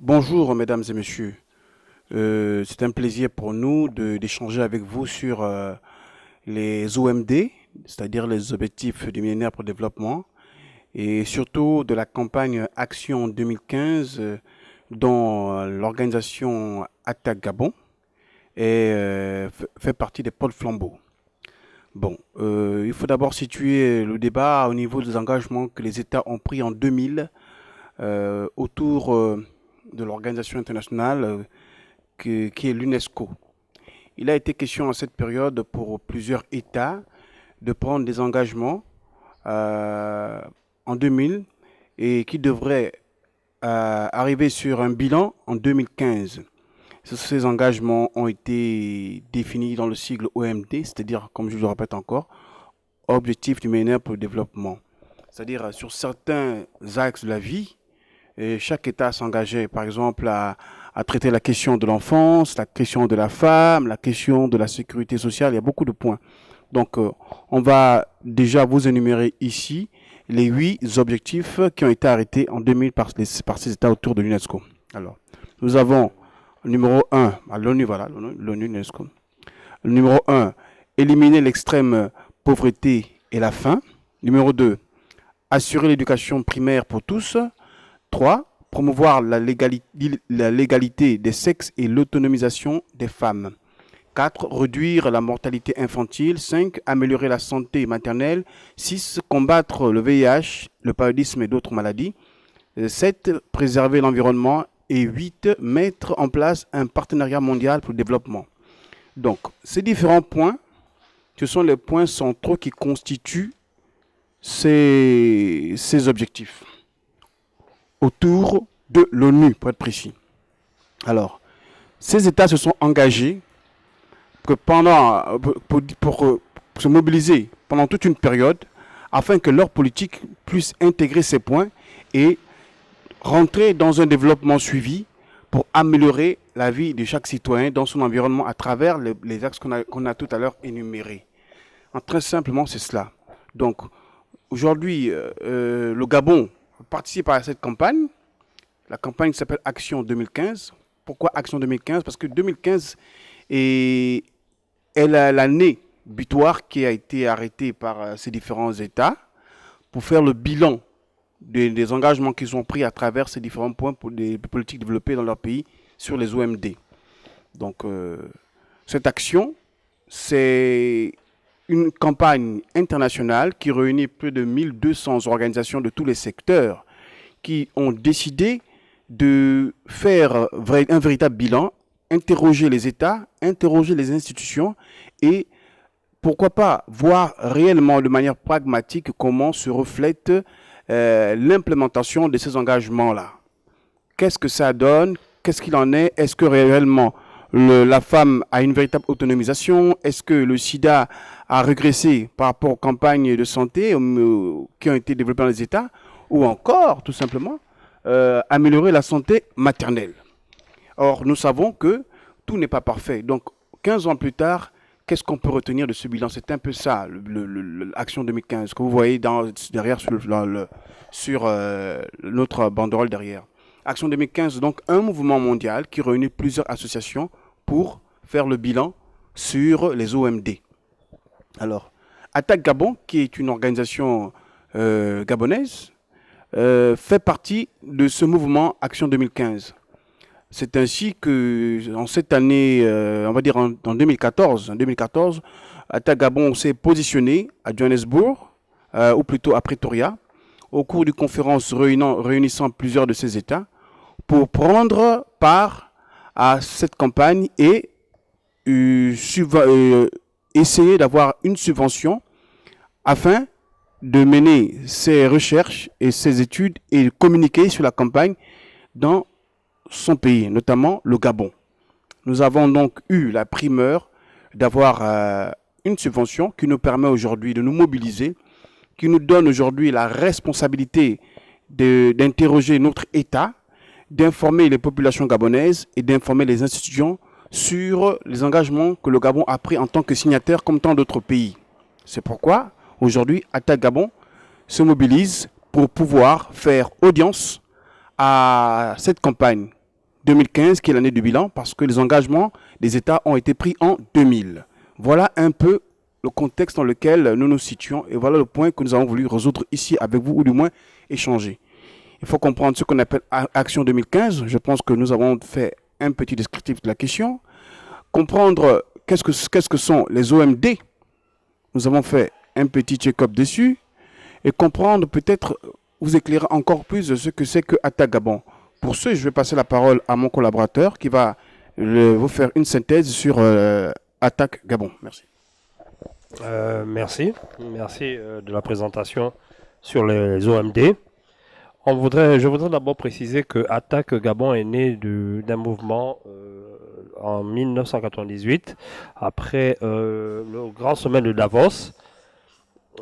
Bonjour mesdames et messieurs. C'est un plaisir pour nous d'échanger avec vous sur les OMD, c'est-à-dire les objectifs du millénaire pour le développement, et surtout de la campagne Action 2015 dont l'organisation Attaque Gabon fait partie des pôles flambeaux. Bon, il faut d'abord situer le débat au niveau des engagements que les États ont pris en 2000 autour de l'organisation internationale qui est l'UNESCO. Il a été question à cette période pour plusieurs États de prendre des engagements en 2000 et qui devraient arriver sur un bilan en 2015. Ces engagements ont été définis dans le sigle OMD, c'est-à-dire, comme je le répète encore, Objectifs du millénaire pour le développement. C'est-à-dire, sur certains axes de la vie, et chaque État s'engageait, par exemple, à traiter la question de l'enfance, la question de la femme, la question de la sécurité sociale. Il y a beaucoup de points. Donc, on va déjà vous énumérer ici les 8 objectifs qui ont été arrêtés en 2000 par ces États autour de l'UNESCO. Alors, nous avons le numéro 1, à l'ONU, voilà, l'ONU, l'UNESCO. Le numéro 1, éliminer l'extrême pauvreté et la faim. Numéro 2, assurer l'éducation primaire pour tous. 3. Promouvoir la légalité des sexes et l'autonomisation des femmes. 4. Réduire la mortalité infantile. 5. Améliorer la santé maternelle. 6. Combattre le VIH, le paludisme et d'autres maladies. 7. Préserver l'environnement. Et 8. Mettre en place un partenariat mondial pour le développement. Donc, ces différents points, ce sont les points centraux qui constituent ces objectifs autour de l'ONU, pour être précis. Alors, ces États se sont engagés que pour se mobiliser pendant toute une période afin que leur politique puisse intégrer ces points et rentrer dans un développement suivi pour améliorer la vie de chaque citoyen dans son environnement à travers les axes qu'on a tout à l'heure énumérés. Très simplement, c'est cela. Donc, aujourd'hui, le Gabon participe à cette campagne. La campagne s'appelle Action 2015. Pourquoi Action 2015? Parce que 2015 est l'année butoir qui a été arrêtée par ces différents États pour faire le bilan des engagements qu'ils ont pris à travers ces différents points pour des politiques développées dans leur pays sur les OMD. Donc, cette action, c'est une campagne internationale qui réunit plus de 1200 organisations de tous les secteurs qui ont décidé de faire un véritable bilan, interroger les États, interroger les institutions et pourquoi pas voir réellement de manière pragmatique comment se reflète l'implémentation de ces engagements-là. Qu'est-ce que ça donne? Qu'est-ce qu'il en est? Est-ce que réellement la femme a une véritable autonomisation? Est-ce que le sida a régressé par rapport aux campagnes de santé qui ont été développées dans les États? Ou encore, tout simplement, améliorer la santé maternelle. Or, nous savons que tout n'est pas parfait. Donc, 15 ans plus tard, qu'est-ce qu'on peut retenir de ce bilan? C'est un peu ça, l'Action 2015, que vous voyez derrière sur notre banderole derrière. Action 2015, donc un mouvement mondial qui réunit plusieurs associations pour faire le bilan sur les OMD. Alors, Attaque Gabon, qui est une organisation gabonaise, fait partie de ce mouvement Action 2015. C'est ainsi que, en cette année, on va dire en 2014, Attaque Gabon s'est positionné à Johannesburg, ou plutôt à Pretoria, au cours d'une conférence réunissant plusieurs de ces États, pour prendre part à cette campagne et essayer d'avoir une subvention afin de mener ses recherches et ses études et communiquer sur la campagne dans son pays, notamment le Gabon. Nous avons donc eu la primeur d'avoir une subvention qui nous permet aujourd'hui de nous mobiliser, qui nous donne aujourd'hui la responsabilité d'interroger notre État, d'informer les populations gabonaises et d'informer les institutions sur les engagements que le Gabon a pris en tant que signataire comme tant d'autres pays. C'est pourquoi aujourd'hui Attaque Gabon se mobilise pour pouvoir faire audience à cette campagne 2015, qui est l'année du bilan, parce que les engagements des États ont été pris en 2000. Voilà un peu le contexte dans lequel nous nous situons et voilà le point que nous avons voulu résoudre ici avec vous, ou du moins échanger. Il faut comprendre ce qu'on appelle Action 2015. Je pense que nous avons fait un petit descriptif de la question. Comprendre qu'est-ce que sont les OMD. Nous avons fait un petit check-up dessus. Et comprendre, peut-être, vous éclairer encore plus de ce que c'est que Attaque Gabon. Pour ce, je vais passer la parole à mon collaborateur qui va vous faire une synthèse sur Attaque Gabon. Merci. Merci de la présentation sur les OMD. Je voudrais d'abord préciser que Attaque Gabon est né d'un mouvement en 1998, après le grand sommet de Davos.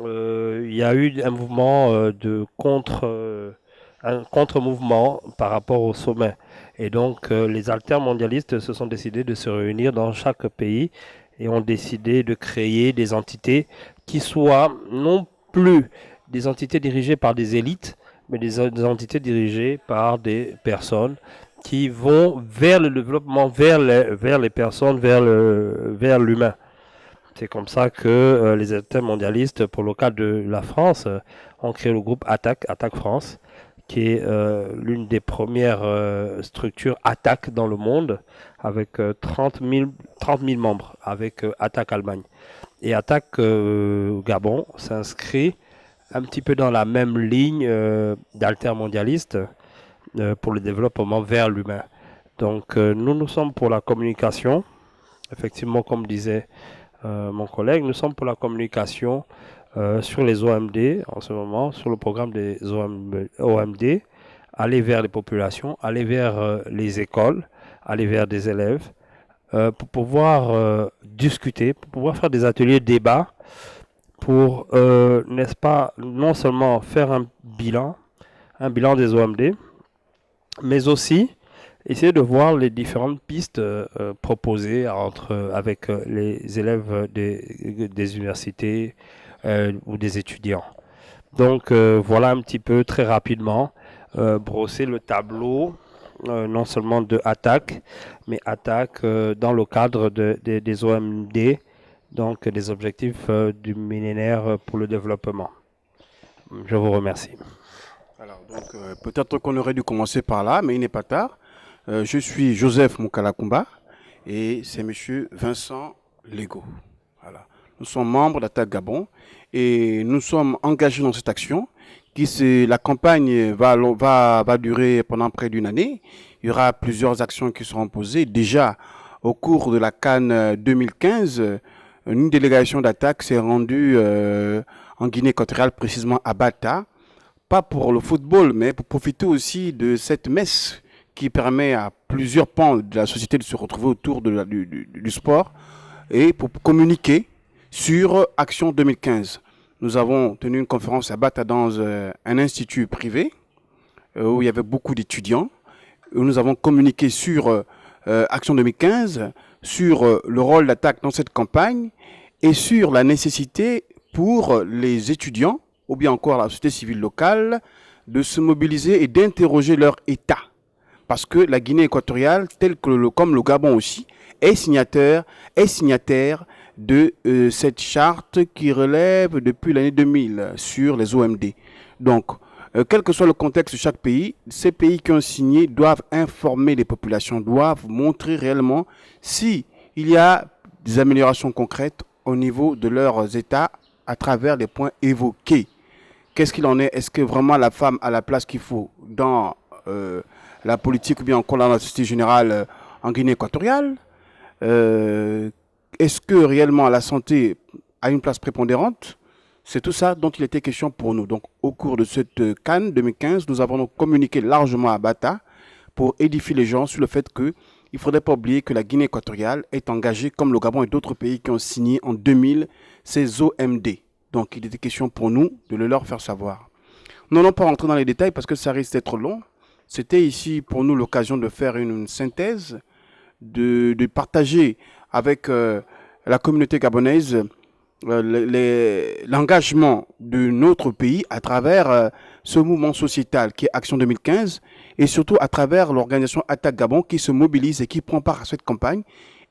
Il y a eu un mouvement un contre-mouvement par rapport au sommet. Et donc, les altermondialistes se sont décidés de se réunir dans chaque pays et ont décidé de créer des entités qui soient non plus des entités dirigées par des élites, mais des entités dirigées par des personnes qui vont vers le développement, vers les personnes, vers l'humain. C'est comme ça que les intermondialistes, pour le cas de la France, ont créé le groupe Attaque France, qui est l'une des premières structures Attaque dans le monde, avec 30 000 membres, avec Attaque Allemagne. Et Attaque Gabon s'inscrit un petit peu dans la même ligne d'altermondialistes pour le développement vers l'humain. Donc nous sommes pour la communication, effectivement, comme disait mon collègue, nous sommes pour la communication sur les OMD en ce moment, sur le programme des OMD, aller vers les populations, aller vers les écoles, aller vers des élèves, pour pouvoir discuter, pour pouvoir faire des ateliers débats, pour, n'est-ce pas, non seulement faire un bilan des OMD, mais aussi essayer de voir les différentes pistes proposées avec les élèves des universités ou des étudiants. Donc voilà un petit peu très rapidement brosser le tableau non seulement de Attaque, mais Attaque dans le cadre des OMD, donc des objectifs du millénaire pour le développement. Je vous remercie. Alors, donc, peut-être qu'on aurait dû commencer par là, mais il n'est pas tard. Je suis Joseph Moukalakoumba et c'est monsieur Vincent Lego. Voilà. Nous sommes membres d'Attaque Gabon et nous sommes engagés dans cette action. La campagne va durer pendant près d'une année. Il y aura plusieurs actions qui seront posées. Déjà, au cours de la CAN 2015, une délégation d'Attaque s'est rendue en Guinée équatoriale, précisément à Bata, pas pour le football, mais pour profiter aussi de cette messe qui permet à plusieurs pans de la société de se retrouver autour du sport et pour communiquer sur Action 2015. Nous avons tenu une conférence à Bata dans un institut privé où il y avait beaucoup d'étudiants. Où nous avons communiqué sur Action 2015, sur le rôle d'Attaque dans cette campagne et sur la nécessité pour les étudiants ou bien encore la société civile locale de se mobiliser et d'interroger leur État. Parce que la Guinée équatoriale, comme le Gabon aussi, est signataire de cette charte qui relève depuis l'année 2000 sur les OMD. Donc, quel que soit le contexte de chaque pays, ces pays qui ont signé doivent informer les populations, doivent montrer réellement s'il y a des améliorations concrètes au niveau de leurs États à travers les points évoqués. Qu'est-ce qu'il en est? Est-ce que vraiment la femme a la place qu'il faut dans la politique ou bien encore dans la société générale en Guinée équatoriale? Est-ce que réellement la santé a une place prépondérante? C'est tout ça dont il était question pour nous. Donc, au cours de cette CAN 2015, nous avons donc communiqué largement à Bata pour édifier les gens sur le fait qu'il ne faudrait pas oublier que la Guinée équatoriale est engagée, comme le Gabon et d'autres pays qui ont signé en 2000 ces OMD. Donc, il était question pour nous de le leur faire savoir. Nous n'allons pas rentrer dans les détails parce que ça risque d'être long. C'était ici pour nous l'occasion de faire une synthèse, de partager avec la communauté gabonaise l'engagement de notre pays à travers ce mouvement sociétal qui est Action 2015 et surtout à travers l'organisation Attaque Gabon qui se mobilise et qui prend part à cette campagne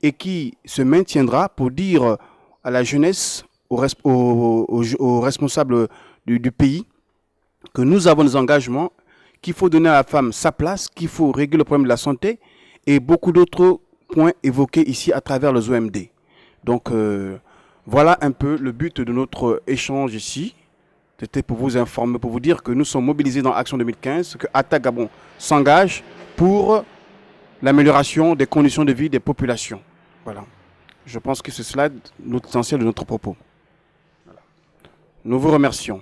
et qui se maintiendra pour dire à la jeunesse, aux responsables du pays que nous avons des engagements, qu'il faut donner à la femme sa place, qu'il faut régler le problème de la santé et beaucoup d'autres points évoqués ici à travers les OMD. Donc, voilà un peu le but de notre échange ici. C'était pour vous informer, pour vous dire que nous sommes mobilisés dans Action 2015, que Attaque Gabon s'engage pour l'amélioration des conditions de vie des populations. Voilà. Je pense que c'est cela l'essentiel de notre propos. Voilà. Nous vous remercions.